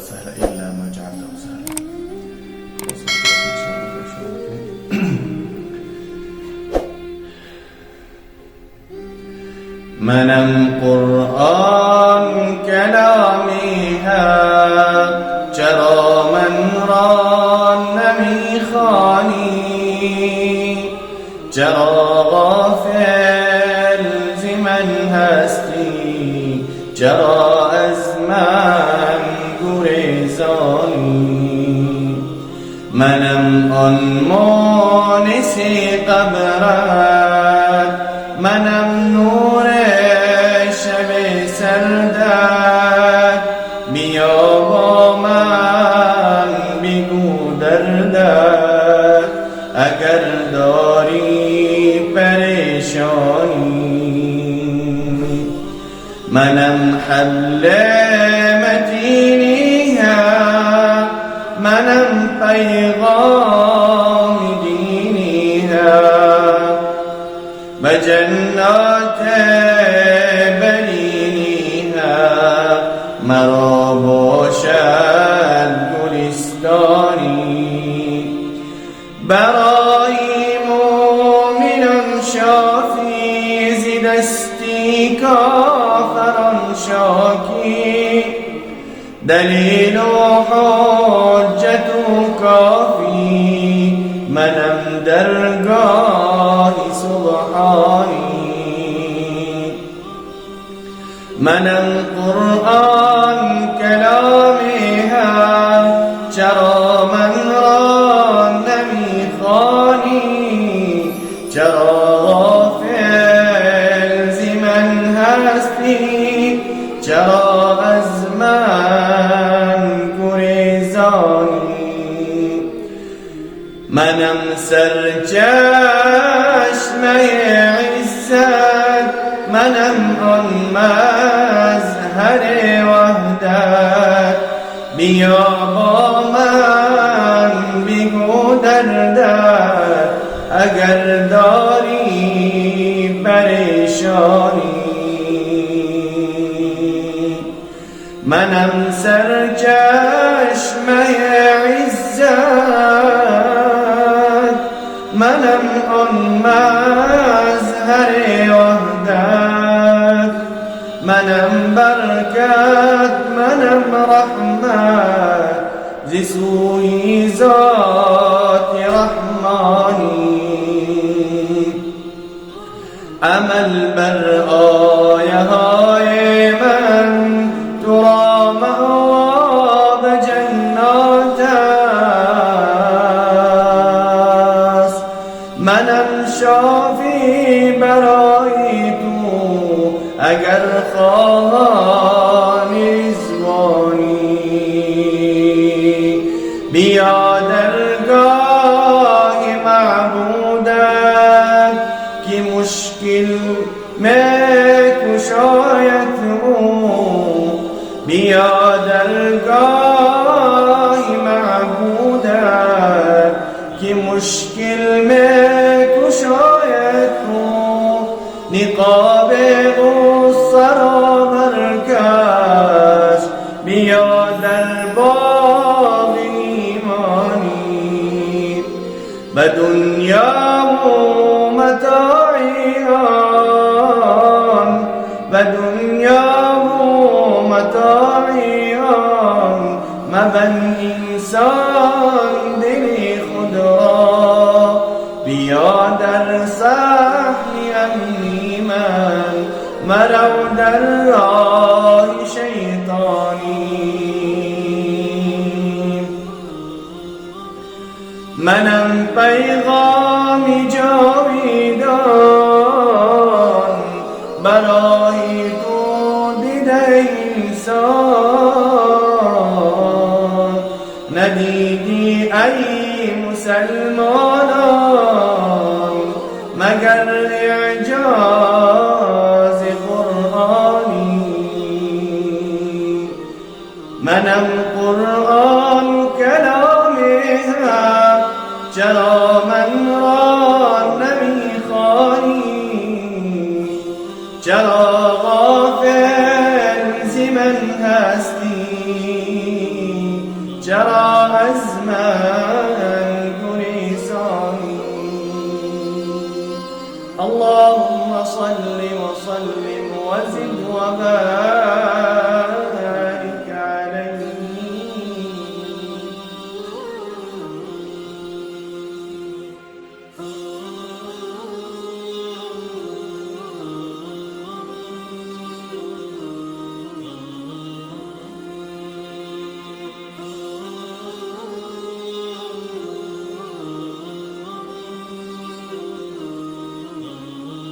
سهل إلا ما جعلته سهلا. منم قرآن کلامی هست، چرا من را نمیخوانی؟ چرا غافل ز من هستی؟ چرا از من گریزانی؟ منم آن مونس قبرت، منم نور شب سردت، بیا با من بگو دردت اگر داری پریشانی. منم حبل متینی ها، منم پیغام دینی ها، بجنات برینی ها مرا باشد گلستانی. برای مومنان شافی ز دستی کافران شاکی، دلیل و حجت و کافی منم درگاه سبحانی. منم قرآن کلامی هست، چرا من را نمیخوانی؟ چرا غافل ز من هستی؟ چرا از من گریزانی؟ منم سرچشمه عزت، منم آن مظهر وحدت، بیا با من بگو دردت اگر داری پریشانی. منم سرچشمه عزت، منم آن مظهر وحدت، منم برکت، منم رحمت ز سوی ذات رحمانی. عمل بر آیه های من تو را مأواب جنات است، منم شافی برای تو اگر خواهی زبانی. بیا درگاه معبودت که مشکل میں کشایت او، بیا درگاه معبودت که مشکل میں کشایت او. نقاب غصه را برکش، بیا در باغ ایمانی. به دنیا و متاعیان، به دنیا و متاعیان مبن انسان دل خود را. بیا در صحن امنی من، مرو در راه شیطانی. منم پیغام جاویدان برای تو دیده انسان. ندیدی ای مسلمانان مگر اعجاز قرآنی. منم قرآن کلامی هست، چرا من را نمیخوانی؟ چرا غافل ز من هستی؟ جرى أزمان كنيساني. اللهم صل وسلم وزد وبارك